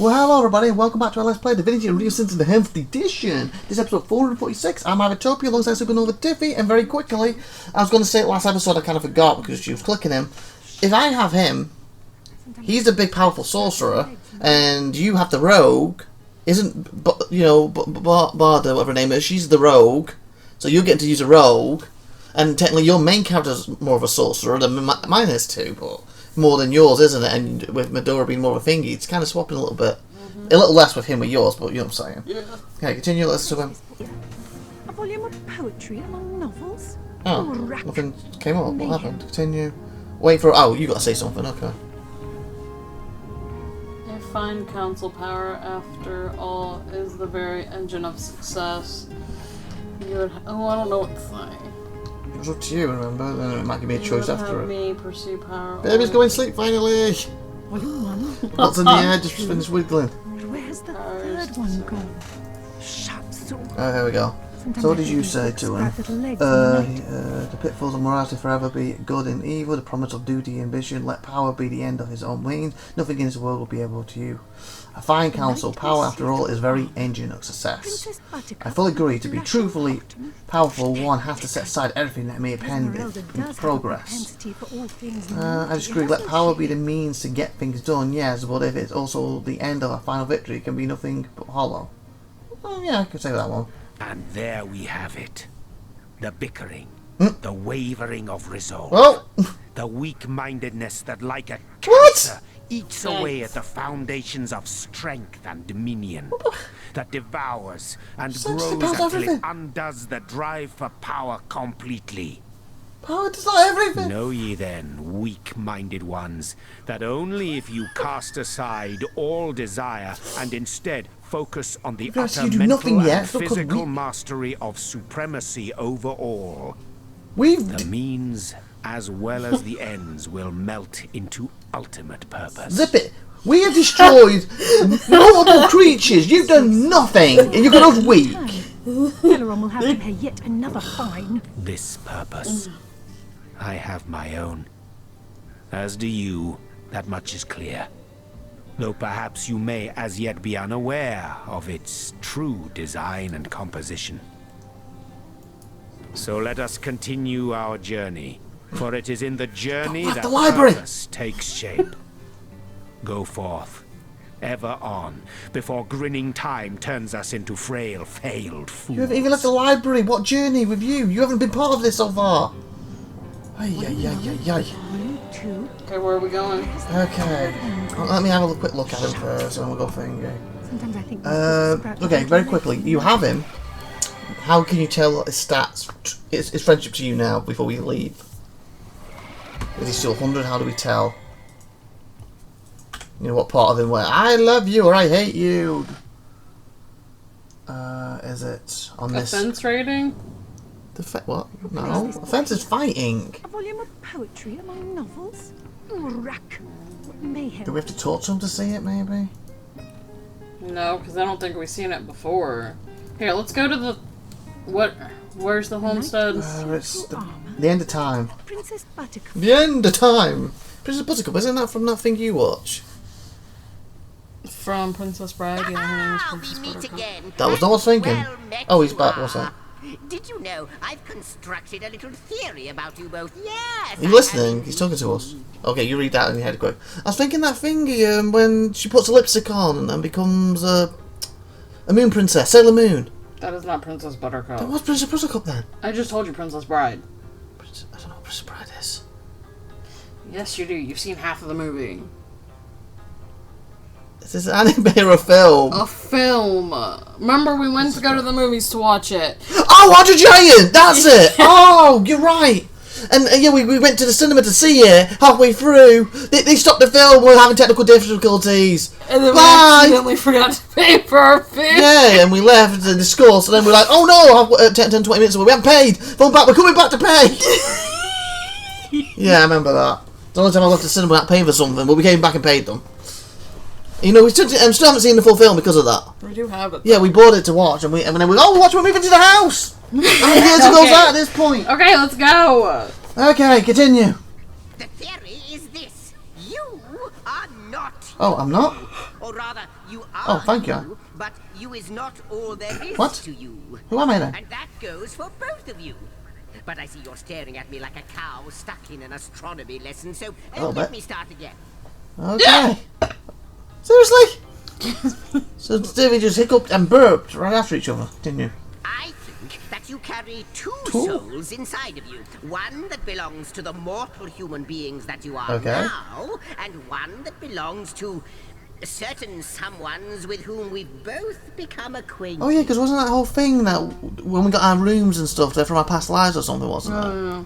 Well, hello everybody, and welcome back to our Let's Play Divinity and Since the 10th edition. This is episode 446. I'm IVATOPIA alongside SupernovaTiffy, and very quickly, I was going to say it last episode, I kind of forgot because she was clicking him. If I have him, he's a big powerful sorcerer, and you have the rogue. Barda, whatever her name is, she's the rogue, so you're getting to use a rogue, and technically your main character's more of a sorcerer than mine is too, but more than yours, isn't it? And with Medora being more of a thingy, it's kind of swapping a little bit. A little less with him with yours, but you know what I'm saying. Yeah. Okay, continue, let's do him. A volume of poetry among novels? Oh, nothing came up. What happened? Continue. Wait for... Oh, you got to say something, okay. A fine council power, after all, is the very engine of success. You would... Oh, I don't know what to say. It's up to you, remember? Then it might give me a choice after it. Me pursue power. Baby's going to sleep, finally! What's in the air? Just finished wiggling. Where's the third one gone? Shuts up. Oh, there we go. So what did you say to him? The pitfalls of morality forever be good and evil, the promise of duty and ambition, let power be the end of his own means, nothing in this world will be able to you. A fine counsel, power after all is very engine of success. I fully agree, to be truthfully powerful one has to set aside everything that may append in progress. I disagree, let power be the means to get things done, yes, but if it's also the end of a final victory, it can be nothing but hollow. Oh yeah, I can say that one. And there we have it. The bickering, the wavering of resolve, the weak-mindedness that like a cancer eats away at the foundations of strength and dominion, that devours and grows until it undoes the drive for power completely. Power does not everything. Know ye then, weak-minded ones, that only if you cast aside all desire and instead focus on the utter mental and physical mastery of supremacy over all, the means as well as the ends will melt into ultimate purpose. Zip it! We have destroyed multiple creatures. You've done nothing, and you're going to weak. Larian will have to pay yet another fine. This purpose, I have my own. As do you, that much is clear. Though perhaps you may as yet be unaware of its true design and composition. So let us continue our journey, for it is in the journey that purpose takes shape. Go forth, ever on, before grinning time turns us into frail, failed fools. You haven't even left the library. What journey with you? You haven't been part of this so far. Okay, where are we going? Okay. Well, let me have a quick look at him first, and then we'll go thingy. Okay, very quickly. You have him. How can you tell his stats, his friendship to you now, before we leave? Is he still 100? How do we tell? You know what part of him where I love you or I hate you? Is it on this? Offense rating? What? No. Offense is fighting. A volume of poetry among novels? Rack. Mayhem. Do we have to talk to him to see it, maybe? No, because I don't think we've seen it before. Here, let's go to the... Where's the homestead? It's the end of time. Princess Buttercup. The end of time! Princess Buttercup, isn't that from that thing you watch? From Princess Bride, yeah, her name is Princess Buttercup. That was not what I was thinking. Oh, he's back, what's that? Did you know I've constructed a little theory about you both? Yes! Are you listening? He's talking to us. Okay, you read that in your head quick. I was thinking that thingy when she puts a lipstick on and becomes a moon princess, Sailor Moon. That is not Princess Buttercup. That was Princess Buttercup then. I just told you Princess Bride. I don't know what Princess Bride is. Yes, you do. You've seen half of the movie. Is this an anime or a film? A film. Remember, we went to go to the movies to watch it. Oh, Andre Giant! That's it! Oh, you're right! And yeah, we went to the cinema to see it. Halfway through, they stopped the film. We're having technical difficulties. And then we accidentally forgot to pay for our fare. Yeah, and we left to discuss, and then we're like, oh no, 10, 20 minutes away. We haven't paid. Phone back, we're coming back to pay. Yeah, I remember that. The only time I left the cinema without paying for something, but we came back and paid them. You know, we still haven't seen the full film because of that. We do have it. Yeah, we bought it to watch, and then we're watch, we're moving to the house. How many years ago was that at this point? Okay, let's go. Okay, continue. The theory is this: you are not. Oh, I'm not? Or rather, You are Oh, thank you. you, but you is not all there is What? to you. Who am I then? And that goes for both of you. But I see you're staring at me like a cow stuck in an astronomy lesson, so let me start again. Okay. Seriously? So Davy just hiccuped and burped right after each other, didn't you? I think that you carry two souls inside of you. One that belongs to the mortal human beings that you are now, and one that belongs to certain someones with whom we've both become acquainted. Oh yeah, because wasn't that whole thing that when we got our rooms and stuff, they're from our past lives or something, wasn't it?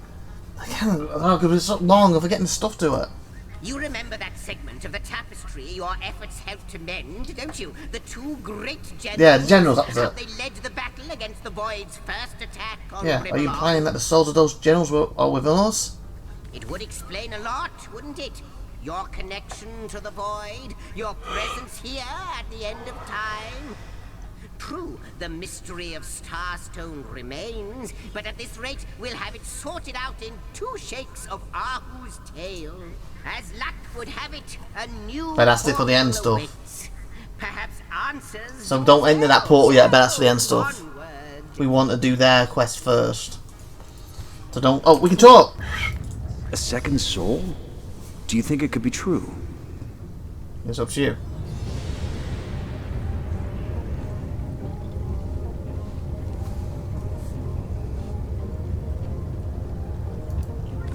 I can't. Oh, because it's so long. I'm forgetting the stuff to it. You remember that segment of the tapestry your efforts helped to mend, don't you? The two great generals. Yeah, the generals. That was how it. they led the battle against the Void's first attack on Yeah. Are you implying that the souls of those generals are within us? It would explain a lot, wouldn't it? Your connection to the Void, your presence here at the end of time. True, the mystery of Starstone remains, but at this rate, we'll have it sorted out in 2 shakes of Ahu's tail. As luck would have it, a new But that's it for the end stuff. awaits. Perhaps answers. So don't enter that portal yet, but that's for the end stuff. We want to do their quest first. So don't. Oh, we can talk! A second soul? Do you think it could be true? It's up to you.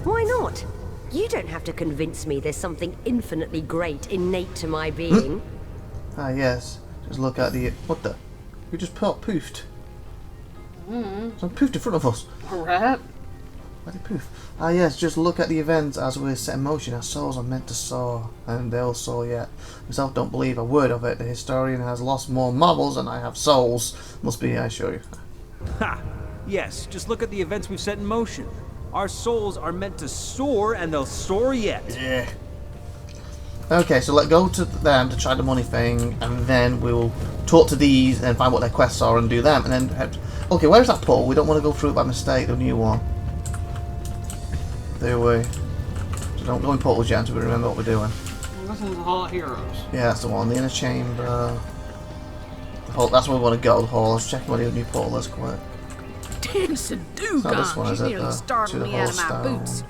Why not? You don't have to convince me there's something infinitely great innate to my being. Ah, yes. Just look at the. What the? You just poofed. So poofed in front of us. Rat? Why did poof? Ah, yes. Just look at the events as we're set in motion. Our souls are meant to soar, and they'll soar yet. Myself don't believe a word of it. The historian has lost more marbles than I have souls. Must be, I assure you. Ha! Yes, just look at the events we've set in motion. Our souls are meant to soar, and they'll soar yet. Yeah. Okay, so let's go to them to try the money thing, and then we'll talk to these and find what their quests are and do them, and then head. Okay, where's that portal? We don't want to go through it by mistake. The new one. There we. So don't go in portals yet until we remember what we're doing. This is Hall of Heroes. Yeah, that's the one. The inner chamber. The hall, that's where we want to go. The hall. Let's check where the new portal is quick. Dancing It's not this one, Dugong, is she it? nearly To startled the me out of my Hallstone. boots.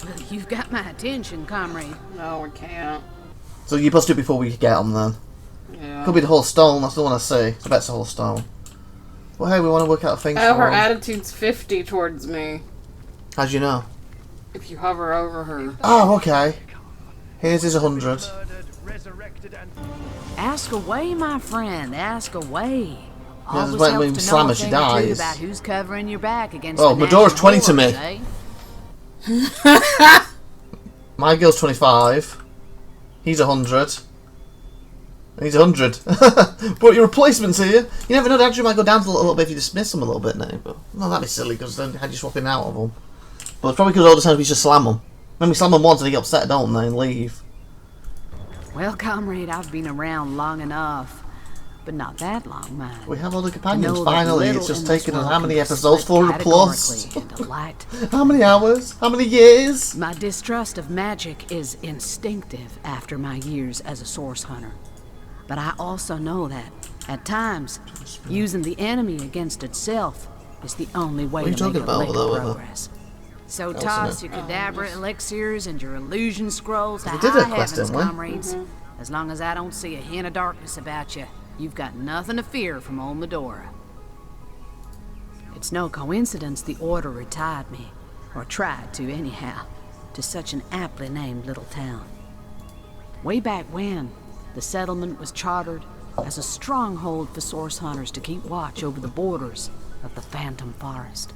Well, you've got my attention, comrade. No, we can't. So you must do it before we get them then. Yeah. Could be the whole stone. That's the one I see. So that's the whole stone. Well, hey, we want to work out things. Oh, for her them. attitude's 50 towards me. How'd you know? If you hover over her. Oh, okay. Here's his 100. Ask away, my friend, ask away. Yeah, Always when helps we to know slam a her, she thing or two dies. about who's covering your back against Oh, the Medora's national 20 to me. horrors, eh? My girl's 25. He's 100. And he's 100. But your replacement's here. You never know, the average might go down a little bit if you dismiss them a little bit now. But, no, that'd be silly because then had you swapping out of them. But it's probably because all the times we just slam them. When we slam them once, they get upset, don't they, and leave. Well, comrade, I've been around long enough. But not that long, mind. We have all the To companions, know that finally. little It's just in this taken us world how can many be episodes? split 400 plus? categorically into light. How many hours? How many years? My distrust of magic is instinctive after my years as a source hunter. But I also know that, at times, using the enemy against itself is the only way What are you to make talking a about lick with that, with progress. So That toss wasn't your cadabra elixirs and your illusion scrolls to We did high that quest, heavens, didn't we? comrades. As long as I don't see a hint of darkness about you, you've got nothing to fear from old Medora. It's no coincidence the Order retired me, or tried to anyhow, to such an aptly named little town. Way back when, the settlement was chartered as a stronghold for source hunters to keep watch over the borders of the Phantom Forest.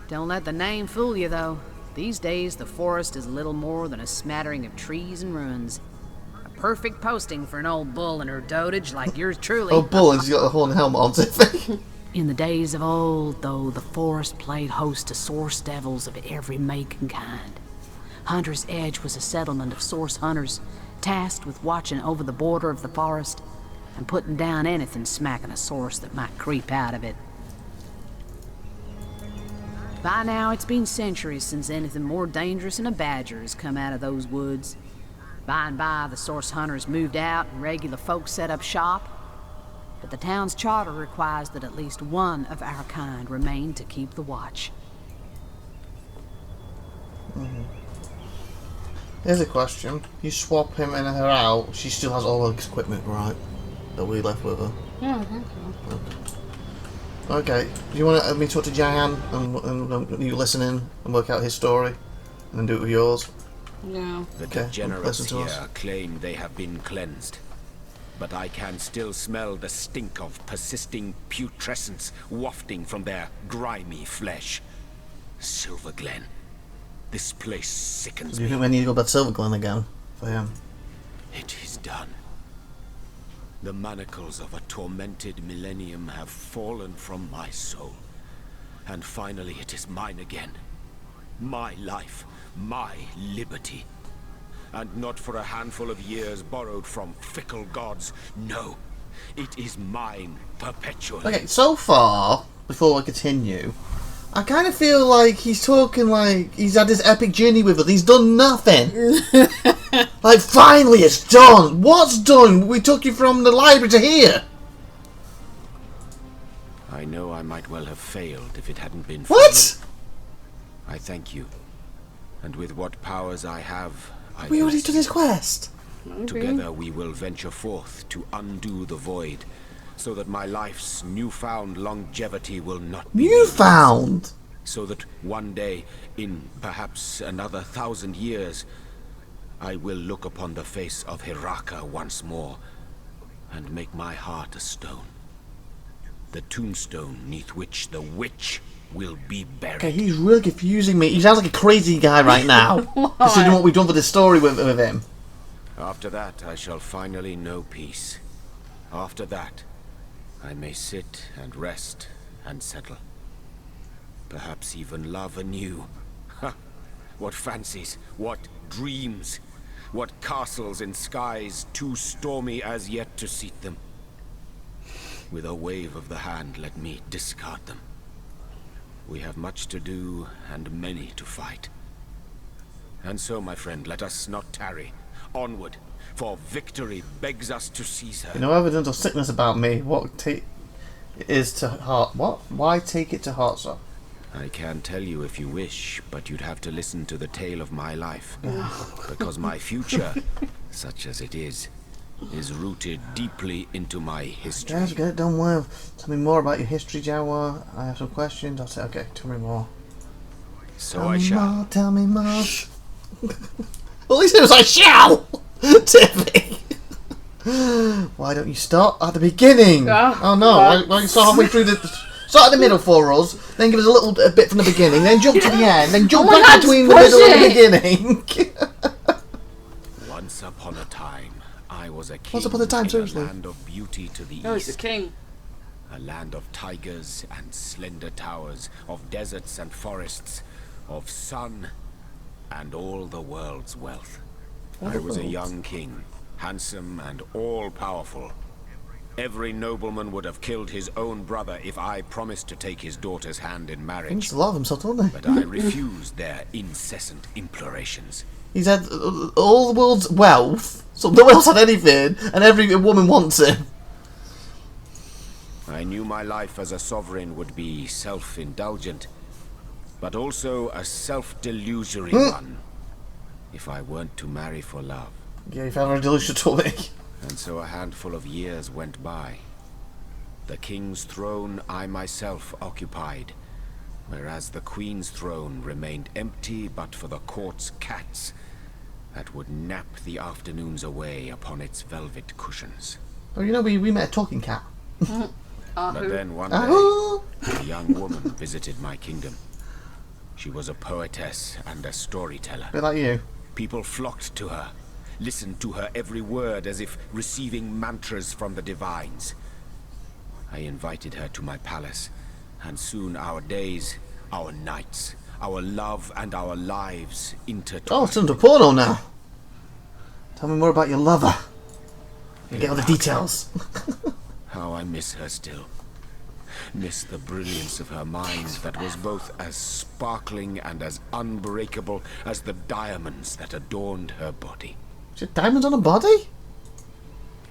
Don't let the name fool you, though. These days, the forest is little more than a smattering of trees and ruins. A perfect posting for an old bull and her dotage like yours truly. Oh, bull, and she's got the horn helmet on, Tiffy. In the days of old, though, the forest played host to source devils of every make and kind. Hunter's Edge was a settlement of source hunters, tasked with watching over the border of the forest and putting down anything smacking a source that might creep out of it. By now, it's been centuries since anything more dangerous than a badger has come out of those woods. By and by, the source hunters moved out and regular folks set up shop. But the town's charter requires that at least one of our kind remain to keep the watch. Here's a question. You swap him and her out, she still has all her equipment, right? That we left with her. Yeah, I think so. Okay. Do you want me to talk to Jan and you listen and work out his story? And then do it with yours? Yeah. The Okay, degenerates listen to us. here claim they have been cleansed. But I can still smell the stink of persisting putrescence wafting from their grimy flesh. Silver Glen. This place sickens Do you me. think we need to go back to Silver Glen again for him? It is done. The manacles of a tormented millennium have fallen from my soul. And finally it is mine again. My life, my liberty. And not for a handful of years borrowed from fickle gods. No, it is mine perpetually. Okay, so far, before I continue, I kind of feel like he's talking like he's had this epic journey with us. He's done nothing. Like, finally it's done. What's done? We took you from the library to here. I know I might well have failed if it hadn't been for What? you. I thank you. And with what powers I have, I We already bless done you. his quest. Together we will venture forth to undo the void, so that my life's newfound longevity will not be Newfound. so that one day, in perhaps another 1,000 years, I will look upon the face of Hiraka once more, and make my heart a stone. The tombstone neath which the witch will be buried. Okay, he's really confusing me. He sounds like a crazy guy right now. Considering what we've done for this story with him. After that, I shall finally know peace. After that, I may sit and rest and settle. Perhaps even love anew. Ha! What fancies, what dreams, what castles in skies too stormy as yet to seat them. With a wave of the hand, let me discard them. We have much to do and many to fight. And so, my friend, let us not tarry. Onward, for victory begs us to seize her. You know evidence of sickness about me. What take it is to heart? What? Why take it to heart, sir? I can tell you if you wish, but you'd have to listen to the tale of my life. Because my future, such as it is rooted deeply into my history. Guys, get it done with. Tell me more about your history, Jawa. I have some questions. I'll say, okay, tell me more. So Tell I me shall. more, tell me more. Well, at least it was like, shall! Tiffy! Why don't you start at the beginning? Oh no, why you start halfway through the... Start at the middle for us, then give us a little bit from the beginning, then jump to the end, then jump back between the middle and the beginning. Once upon a time, I was a king Once upon a time, in seriously. a land of beauty to the Oh, he's east. a king. A land of tigers and slender towers, of deserts and forests, of sun and all the world's wealth. I was a young king, handsome and all-powerful. Every nobleman would have killed his own brother if I promised to take his daughter's hand in He marriage. used to love himself, don't they? But I refused their incessant implorations. He's had all the world's wealth, so no one else had anything, and every woman wants him. I knew my life as a sovereign would be self-indulgent, but also a self-delusory one, if I weren't to marry for love. Yeah, you've had a delusion to me. And so a handful of years went by. The king's throne I myself occupied, whereas the queen's throne remained empty but for the court's cats that would nap the afternoons away upon its velvet cushions. Oh, you know, we met a talking cat. But then one day, Ah. a young woman visited my kingdom. She was a poetess and a storyteller. Bit like you. People flocked to her, listened to her every word as if receiving mantras from the divines. I invited her to my palace, and soon our days, our nights, our love and our lives intertwined. Oh, it's into porno now. Tell me more about your lover. You get all the details. How I miss her still. Miss the brilliance of her mind that was both as sparkling and as unbreakable as the diamonds that adorned her body. She had diamonds on her body?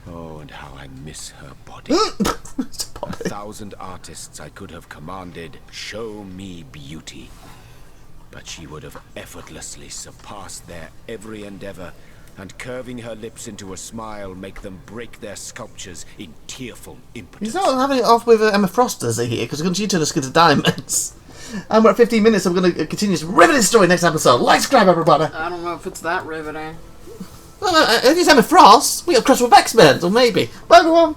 Oh, and how I miss her body. 1,000 artists I could have commanded, show me beauty. But she would have effortlessly surpassed their every endeavor, and curving her lips into a smile make them break their sculptures in tearful impotence. He's not having it off with Emma Frost, is he, here? Because she turned her skin to diamonds. And we're at 15 minutes, so we're going to continue this riveting story next episode. Like, subscribe, everybody. I don't know if it's that riveting. If it's Emma Frost, we got cross with X-Men, or maybe. Bye, everyone.